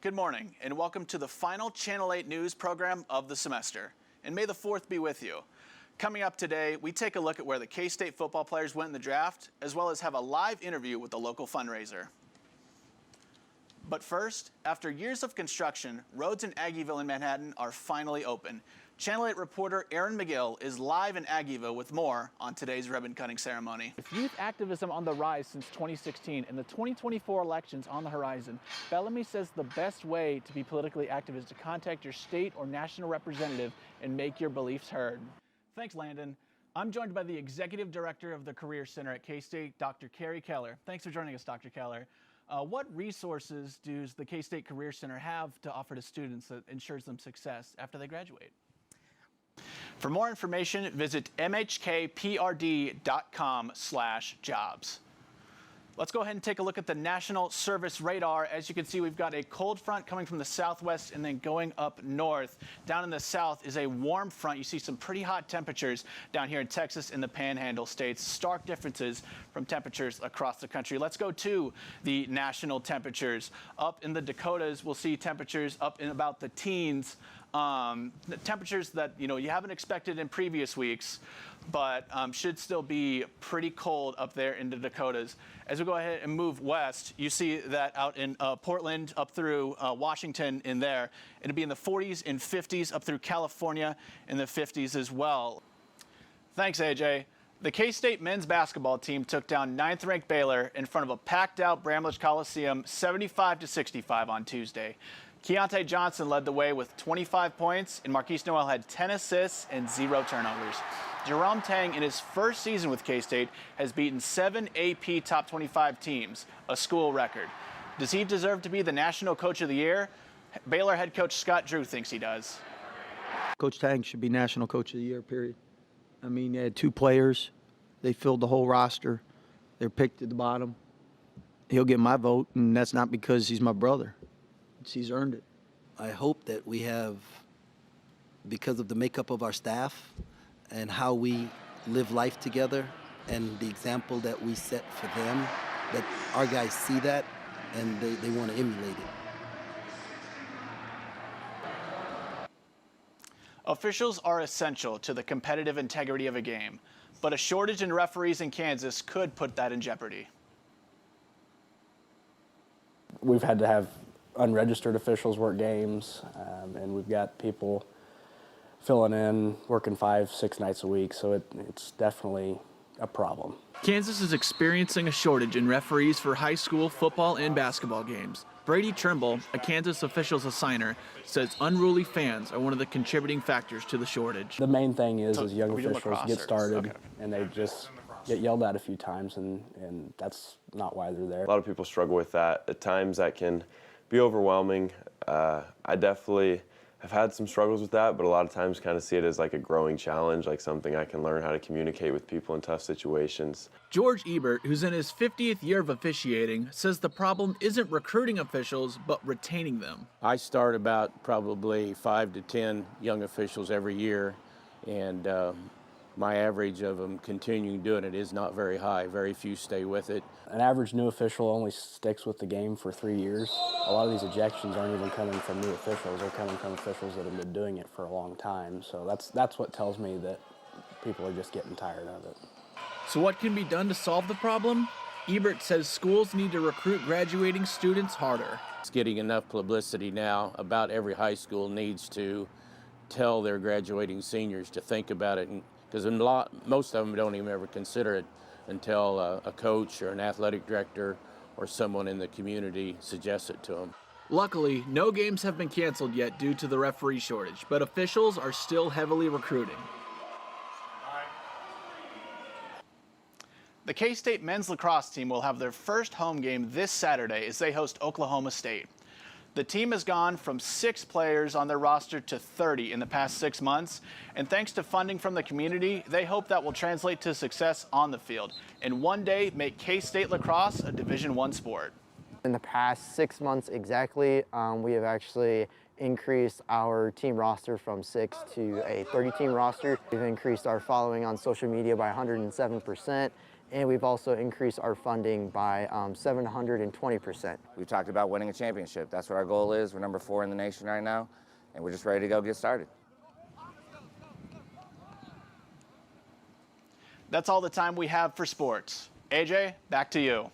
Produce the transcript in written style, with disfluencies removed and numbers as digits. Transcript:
Good morning and welcome to the final Channel 8 news program of the semester. And may the 4th be with you. Coming up today, we take a look at where the K-State football players went in the draft, as well as have a live interview with the local fundraiser. But first, after years of construction, roads in Aggieville and Manhattan are finally open. Channel 8 reporter Aaron McGill is live in Aggieville with more on today's ribbon-cutting ceremony. With youth activism on the rise since 2016 and the 2024 elections on the horizon, Bellamy says the best way to be politically active is to contact your state or national representative and make your beliefs heard. Thanks, Landon. I'm joined by the Executive Director of the Career Center at K-State, Dr. Carrie Keller. Thanks for joining us, Dr. Keller. What resources does the K-State Career Center have to offer to students that ensures them success after they graduate? For more information, visit mhkprd.com/jobs. Let's go ahead and take a look at the National Service Radar. As you can see, we've got a cold front coming from the southwest and then going up north. Down in the south is a warm front. You see some pretty hot temperatures down here in Texas and the Panhandle states. Stark differences from temperatures across the country. Let's go to the national temperatures. Up in the Dakotas, we'll see temperatures up in about the teens. The temperatures that you haven't expected in previous weeks, but should still be pretty cold up there in the Dakotas. As we go ahead and move west, you see that out in Portland up through Washington in there. It'll be in the 40s and 50s up through California in the 50s as well. Thanks, AJ. The K-State men's basketball team took down 9th-ranked Baylor in front of a packed-out Bramlage Coliseum 75-65 on Tuesday. Keontae Johnson led the way with 25 points, and Marquise Noel had 10 assists and 0 turnovers. Jerome Tang, in his first season with K-State, has beaten 7 AP Top 25 teams, a school record. Does he deserve to be the National Coach of the Year? Baylor head coach Scott Drew thinks he does. Coach Tang should be National Coach of the Year, period. I mean, they had 2 players. They filled the whole roster. They're picked at the bottom. He'll get my vote, and that's not because he's my brother. He's earned it. I hope that we have, because of the makeup of our staff and how we live life together and the example that we set for them, that our guys see that and they want to emulate it. Officials are essential to the competitive integrity of a game, but a shortage in referees in Kansas could put that in jeopardy. We've had to have unregistered officials work games, and we've got people filling in, working 5-6 nights a week, so it's definitely a problem. Kansas is experiencing a shortage in referees for high school football and basketball games. Brady Trimble, a Kansas officials assigner, says unruly fans are one of the contributing factors to the shortage. The main thing is young officials get started and they just get yelled at a few times, and that's not why they're there. A lot of people struggle with that. At times that can be overwhelming. I definitely have had some struggles with that, but a lot of times kind of see it as like a growing challenge, like something I can learn how to communicate with people in tough situations. George Ebert, who's in his 50th year of officiating, says the problem isn't recruiting officials, but retaining them. I start about probably 5 to 10 young officials every year, and my average of them continuing doing it is not very high. Very few stay with it. An average new official only sticks with the game for 3 years. A lot of these ejections aren't even coming from new officials. They're coming from officials that have been doing it for a long time. So that's what tells me that people are just getting tired of it. So what can be done to solve the problem? Ebert says schools need to recruit graduating students harder. It's getting enough publicity now. About every high school needs to tell their graduating seniors to think about it, because most of them don't even ever consider it until a coach or an athletic director or someone in the community suggests it to them. Luckily, no games have been canceled yet due to the referee shortage, but officials are still heavily recruiting. The K-State men's lacrosse team will have their first home game this Saturday as they host Oklahoma State. The team has gone from 6 players on their roster to 30 in the past 6 months, and thanks to funding from the community, they hope that will translate to success on the field and one day make K-State lacrosse a Division I sport. In the past 6 months exactly, we have actually increased our team roster from 6 to a 30-team roster. We've increased our following on social media by 107%, and we've also increased our funding by 720%. We've talked about winning a championship. That's what our goal is. We're number 4 in the nation right now, and we're just ready to go get started. That's all the time we have for sports. AJ, back to you.